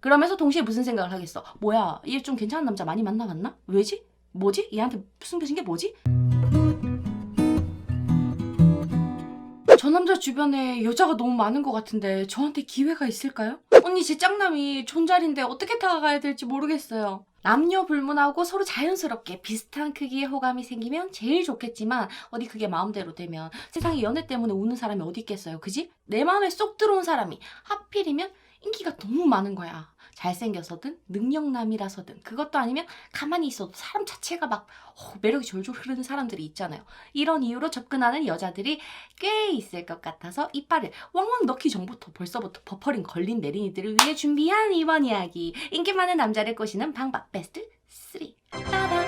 그러면서 동시에 무슨 생각을 하겠어? 뭐야, 얘 좀 괜찮은 남자 많이 만나봤나? 왜지? 뭐지? 얘한테 숨겨진 게 뭐지? 저 남자 주변에 여자가 너무 많은 것 같은데 저한테 기회가 있을까요? 언니, 제 짝남이 존잘인데 어떻게 다가가야 될지 모르겠어요. 남녀 불문하고 서로 자연스럽게 비슷한 크기의 호감이 생기면 제일 좋겠지만 어디 그게 마음대로 되면 세상에 연애 때문에 우는 사람이 어디 있겠어요, 그지? 내 마음에 쏙 들어온 사람이 하필이면 인기가 너무 많은 거야. 잘생겨서든 능력남이라서든, 그것도 아니면 가만히 있어도 사람 자체가 막 매력이 졸졸 흐르는 사람들이 있잖아요. 이런 이유로 접근하는 여자들이 꽤 있을 것 같아서 이빨을 왕왕 넣기 전부터 벌써부터 버퍼링 걸린 내린이들을 위해 준비한 이번 이야기. 인기 많은 남자를 꼬시는 방법 베스트 3. 따단!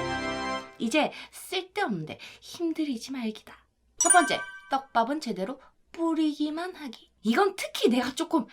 이제 쓸데없는데 힘들이지 말기다. 첫 번째, 떡밥은 제대로 뿌리기만 하기. 이건 특히 내가 조금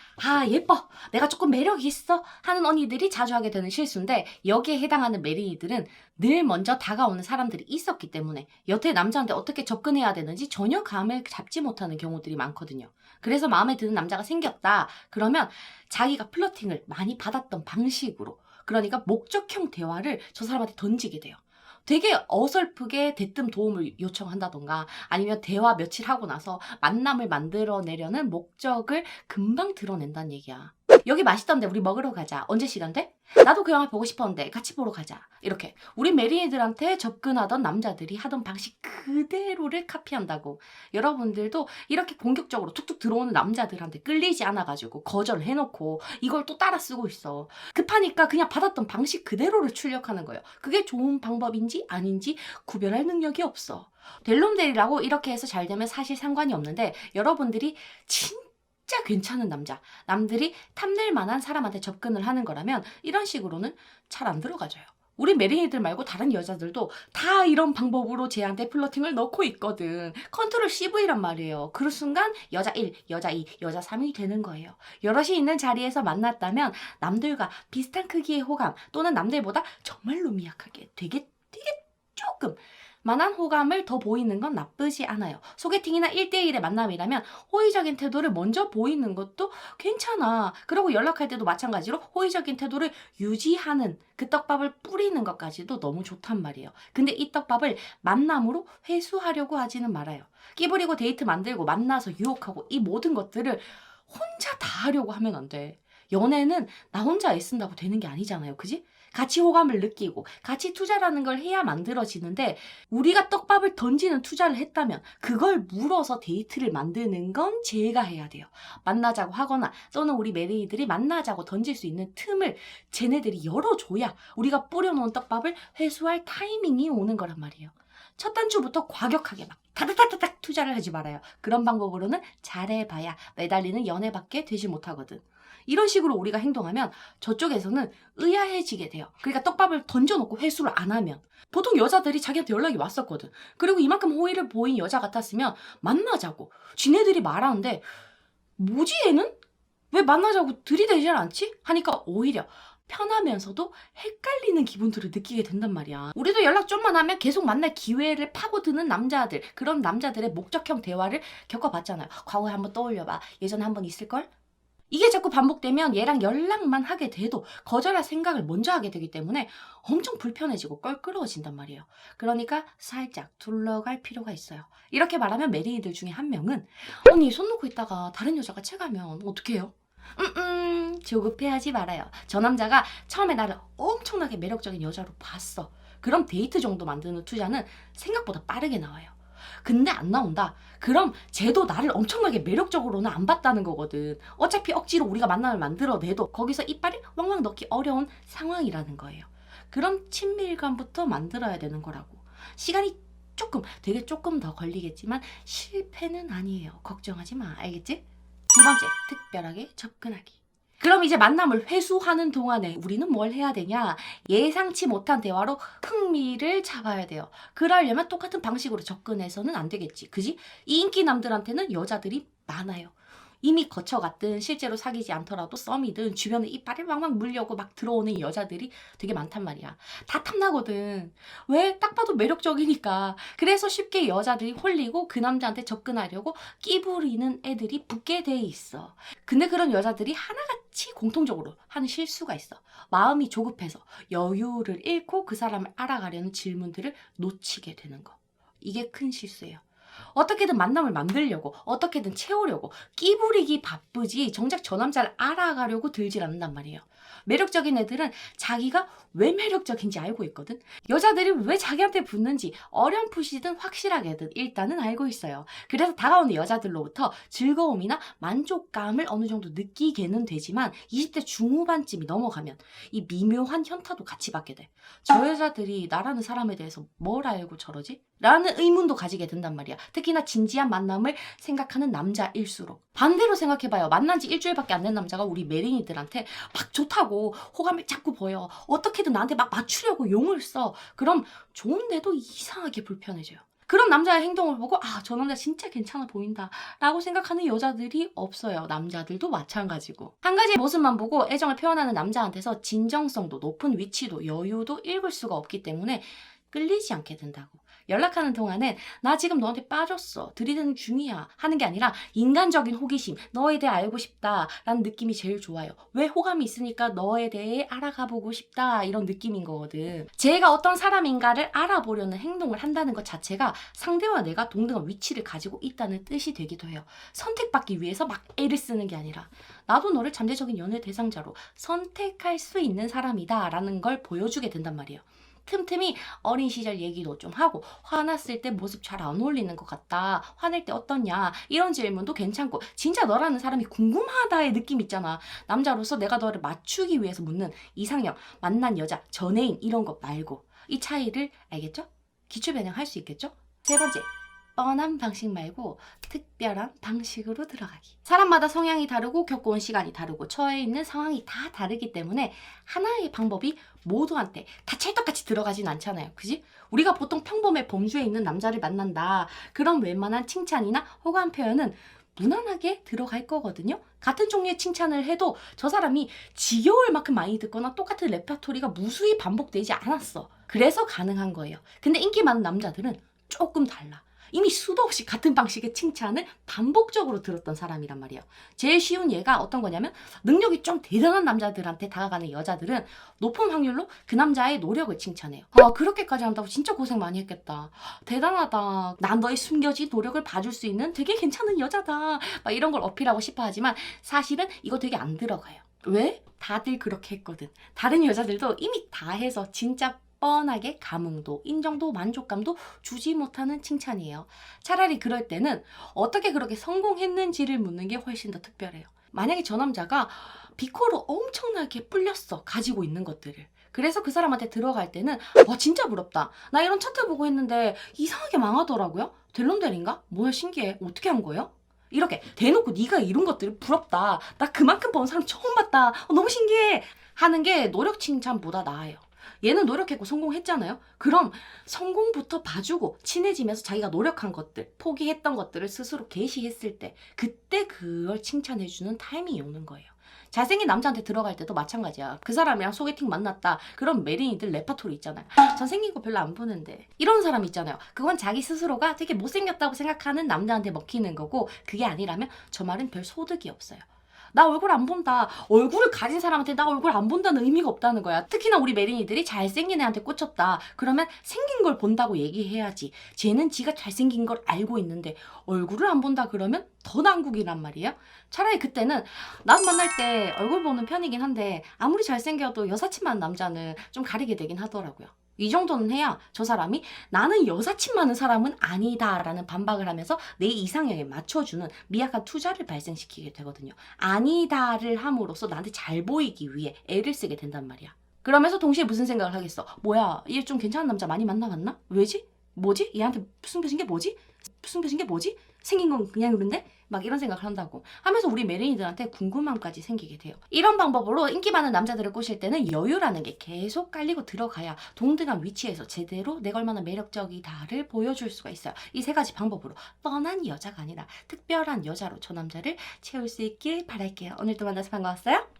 예뻐, 내가 조금 매력이 있어 하는 언니들이 자주 하게 되는 실수인데, 여기에 해당하는 메리니들은 늘 먼저 다가오는 사람들이 있었기 때문에 여태 남자한테 어떻게 접근해야 되는지 전혀 감을 잡지 못하는 경우들이 많거든요. 그래서 마음에 드는 남자가 생겼다 그러면 자기가 플러팅을 많이 받았던 방식으로, 그러니까 목적형 대화를 저 사람한테 던지게 돼요. 되게 어설프게 대뜸 도움을 요청한다던가, 아니면 대화 며칠 하고 나서 만남을 만들어내려는 목적을 금방 드러낸다는 얘기야. 여기 맛있던데 우리 먹으러 가자. 언제 시간 돼? 나도 그 영화 보고 싶었는데 같이 보러 가자. 이렇게 우리 메리니들한테 접근하던 남자들이 하던 방식 그대로를 카피한다고. 여러분들도 이렇게 공격적으로 툭툭 들어오는 남자들한테 끌리지 않아가지고 거절을 해놓고 이걸 또 따라 쓰고 있어. 급하니까 그냥 받았던 방식 그대로를 출력하는 거예요. 그게 좋은 방법인지 아닌지 구별할 능력이 없어. 델롬델이라고 이렇게 해서 잘 되면 사실 상관이 없는데, 여러분들이 진짜 괜찮은 남자, 남들이 탐낼 만한 사람한테 접근을 하는 거라면 이런 식으로는 잘 안 들어가져요. 우리 메리니들 말고 다른 여자들도 다 이런 방법으로 쟤한테 플러팅을 넣고 있거든. 컨트롤 CV란 말이에요. 그 순간 여자 1, 여자 2, 여자 3이 되는 거예요. 여럿이 있는 자리에서 만났다면 남들과 비슷한 크기의 호감, 또는 남들보다 정말로 미약하게 되게 조금 만한 호감을 더 보이는 건 나쁘지 않아요. 소개팅이나 1대1의 만남이라면 호의적인 태도를 먼저 보이는 것도 괜찮아. 그리고 연락할 때도 마찬가지로 호의적인 태도를 유지하는, 그 떡밥을 뿌리는 것까지도 너무 좋단 말이에요. 근데 이 떡밥을 만남으로 회수하려고 하지는 말아요. 끼부리고 데이트 만들고 만나서 유혹하고 이 모든 것들을 혼자 다 하려고 하면 안 돼. 연애는 나 혼자 애쓴다고 되는 게 아니잖아요, 그지? 같이 호감을 느끼고 같이 투자라는 걸 해야 만들어지는데, 우리가 떡밥을 던지는 투자를 했다면 그걸 물어서 데이트를 만드는 건 제가 해야 돼요. 만나자고 하거나 또는 우리 메리니들이 만나자고 던질 수 있는 틈을 쟤네들이 열어줘야 우리가 뿌려놓은 떡밥을 회수할 타이밍이 오는 거란 말이에요. 첫 단추부터 과격하게 막 타닥타닥 투자를 하지 말아요. 그런 방법으로는 잘해봐야 매달리는 연애밖에 되지 못하거든. 이런 식으로 우리가 행동하면 저쪽에서는 의아해지게 돼요. 그러니까 떡밥을 던져놓고 회수를 안 하면. 보통 여자들이 자기한테 연락이 왔었거든. 그리고 이만큼 호의를 보인 여자 같았으면 만나자고 지네들이 말하는데, 뭐지 얘는? 왜 만나자고 들이대질 않지? 하니까 오히려 편하면서도 헷갈리는 기분들을 느끼게 된단 말이야. 우리도 연락 좀만 하면 계속 만날 기회를 파고드는 남자들, 그런 남자들의 목적형 대화를 겪어봤잖아요. 과거에 한번 떠올려봐. 예전에 한번 있을걸? 이게 자꾸 반복되면 얘랑 연락만 하게 돼도 거절할 생각을 먼저 하게 되기 때문에 엄청 불편해지고 껄끄러워진단 말이에요. 그러니까 살짝 둘러갈 필요가 있어요. 이렇게 말하면 메리니들 중에 한 명은, 언니 손 놓고 있다가 다른 여자가 채가면 어떡해요? 조급해하지 말아요. 저 남자가 처음에 나를 엄청나게 매력적인 여자로 봤어. 그럼 데이트 정도 만드는 투자는 생각보다 빠르게 나와요. 근데 안 나온다. 그럼 쟤도 나를 엄청나게 매력적으로는 안 봤다는 거거든. 어차피 억지로 우리가 만남을 만들어내도 거기서 이빨을 왕왕 넣기 어려운 상황이라는 거예요. 그럼 친밀감부터 만들어야 되는 거라고. 시간이 되게 조금 더 걸리겠지만 실패는 아니에요. 걱정하지 마. 알겠지? 두 번째, 특별하게 접근하기. 그럼 이제 만남을 회수하는 동안에 우리는 뭘 해야 되냐? 예상치 못한 대화로 흥미를 잡아야 돼요. 그러려면 똑같은 방식으로 접근해서는 안 되겠지. 그지? 이 인기 남들한테는 여자들이 많아요. 이미 거쳐갔든 실제로 사귀지 않더라도 썸이든 주변에 이빨을 왕왕 물려고 막 들어오는 여자들이 되게 많단 말이야. 다 탐나거든. 왜? 딱 봐도 매력적이니까. 그래서 쉽게 여자들이 홀리고 그 남자한테 접근하려고 끼부리는 애들이 붙게 돼 있어. 근데 그런 여자들이 하나같이 공통적으로 하는 실수가 있어. 마음이 조급해서 여유를 잃고 그 사람을 알아가려는 질문들을 놓치게 되는 거. 이게 큰 실수예요. 어떻게든 만남을 만들려고 어떻게든 채우려고 끼부리기 바쁘지 정작 저 남자를 알아가려고 들질 않는단 말이에요. 매력적인 애들은 자기가 왜 매력적인지 알고 있거든. 여자들이 왜 자기한테 붙는지 어렴풋이든 확실하게든 일단은 알고 있어요. 그래서 다가오는 여자들로부터 즐거움이나 만족감을 어느 정도 느끼게는 되지만 20대 중후반쯤이 넘어가면 이 미묘한 현타도 같이 받게 돼. 저 여자들이 나라는 사람에 대해서 뭘 알고 저러지? 라는 의문도 가지게 된단 말이야. 특히나 진지한 만남을 생각하는 남자일수록. 반대로 생각해봐요. 만난 지 일주일밖에 안 된 남자가 우리 메린이들한테 막 좋다고 호감을 자꾸 보여. 어떻게든 나한테 막 맞추려고 용을 써. 그럼 좋은데도 이상하게 불편해져요. 그런 남자의 행동을 보고 저 남자 진짜 괜찮아 보인다 라고 생각하는 여자들이 없어요. 남자들도 마찬가지고. 한 가지의 모습만 보고 애정을 표현하는 남자한테서 진정성도 높은 위치도 여유도 읽을 수가 없기 때문에 끌리지 않게 된다고. 연락하는 동안은 나 지금 너한테 빠졌어, 들이대는 중이야 하는 게 아니라 인간적인 호기심, 너에 대해 알고 싶다 라는 느낌이 제일 좋아요. 왜? 호감이 있으니까 너에 대해 알아가 보고 싶다 이런 느낌인 거거든. 쟤가 어떤 사람인가를 알아보려는 행동을 한다는 것 자체가 상대와 내가 동등한 위치를 가지고 있다는 뜻이 되기도 해요. 선택받기 위해서 막 애를 쓰는 게 아니라 나도 너를 잠재적인 연애 대상자로 선택할 수 있는 사람이다 라는 걸 보여주게 된단 말이에요. 틈틈이 어린 시절 얘기도 좀 하고 화났을 때 모습 잘 안 어울리는 것 같다. 화낼 때 어떠냐? 이런 질문도 괜찮고 진짜 너라는 사람이 궁금하다의 느낌 있잖아. 남자로서 내가 너를 맞추기 위해서 묻는 이상형, 만난 여자, 전애인 이런 것 말고 이 차이를 알겠죠? 기출 변형할 수 있겠죠? 세 번째. 뻔한 방식 말고 특별한 방식으로 들어가기. 사람마다 성향이 다르고 겪어온 시간이 다르고 처해 있는 상황이 다 다르기 때문에 하나의 방법이 모두한테 다 찰떡같이 들어가진 않잖아요. 그지? 우리가 보통 평범해 범주에 있는 남자를 만난다. 그런 웬만한 칭찬이나 호감 표현은 무난하게 들어갈 거거든요. 같은 종류의 칭찬을 해도 저 사람이 지겨울 만큼 많이 듣거나 똑같은 레퍼토리가 무수히 반복되지 않았어. 그래서 가능한 거예요. 근데 인기 많은 남자들은 조금 달라. 이미 수도 없이 같은 방식의 칭찬을 반복적으로 들었던 사람이란 말이에요. 제일 쉬운 예가 어떤 거냐면 능력이 좀 대단한 남자들한테 다가가는 여자들은 높은 확률로 그 남자의 노력을 칭찬해요. 그렇게까지 한다고 진짜 고생 많이 했겠다. 대단하다. 난 너의 숨겨진 노력을 봐줄 수 있는 되게 괜찮은 여자다. 막 이런 걸 어필하고 싶어 하지만 사실은 이거 되게 안 들어가요. 왜? 다들 그렇게 했거든. 다른 여자들도 이미 다 해서 진짜 뻔하게 감흥도, 인정도, 만족감도 주지 못하는 칭찬이에요. 차라리 그럴 때는 어떻게 그렇게 성공했는지를 묻는 게 훨씬 더 특별해요. 만약에 저 남자가 비코로 엄청나게 뿔렸어. 가지고 있는 것들을. 그래서 그 사람한테 들어갈 때는 진짜 부럽다. 나 이런 차트 보고 했는데 이상하게 망하더라고요. 델론델인가? 뭐야 신기해. 어떻게 한 거예요? 이렇게 대놓고 네가 이룬 것들이 부럽다. 나 그만큼 번 사람 처음 봤다. 너무 신기해. 하는 게 노력 칭찬보다 나아요. 얘는 노력했고 성공했잖아요. 그럼 성공부터 봐주고 친해지면서 자기가 노력한 것들, 포기했던 것들을 스스로 게시했을 때 그때 그걸 칭찬해주는 타이밍이 오는 거예요. 잘생긴 남자한테 들어갈 때도 마찬가지야. 그 사람이랑 소개팅 만났다. 그럼 메린이들 레파토리 있잖아요. 잘생긴 거 별로 안 보는데. 이런 사람 있잖아요. 그건 자기 스스로가 되게 못생겼다고 생각하는 남자한테 먹히는 거고 그게 아니라면 저 말은 별 소득이 없어요. 나 얼굴 안 본다. 얼굴을 가진 사람한테 나 얼굴 안 본다는 의미가 없다는 거야. 특히나 우리 메린이들이 잘생긴 애한테 꽂혔다. 그러면 생긴 걸 본다고 얘기해야지. 쟤는 지가 잘생긴 걸 알고 있는데 얼굴을 안 본다 그러면 더 난국이란 말이에요. 차라리 그때는 난 만날 때 얼굴 보는 편이긴 한데 아무리 잘생겨도 여사친 많은 남자는 좀 가리게 되긴 하더라고요. 이 정도는 해야 저 사람이 나는 여사친 많은 사람은 아니다 라는 반박을 하면서 내 이상형에 맞춰주는 미약한 투자를 발생시키게 되거든요. 아니다를 함으로써 나한테 잘 보이기 위해 애를 쓰게 된단 말이야. 그러면서 동시에 무슨 생각을 하겠어? 뭐야, 얘 좀 괜찮은 남자 많이 만나봤나? 왜지? 뭐지? 얘한테 숨겨진 게 뭐지? 숨겨진 게 뭐지? 생긴 건 그냥 그런데? 막 이런 생각을 한다고 하면서 우리 메린이들한테 궁금함까지 생기게 돼요. 이런 방법으로 인기 많은 남자들을 꼬실 때는 여유라는 게 계속 깔리고 들어가야 동등한 위치에서 제대로 내가 얼마나 매력적이다를 보여줄 수가 있어요. 이 세 가지 방법으로 뻔한 여자가 아니라 특별한 여자로 저 남자를 채울 수 있길 바랄게요. 오늘도 만나서 반가웠어요.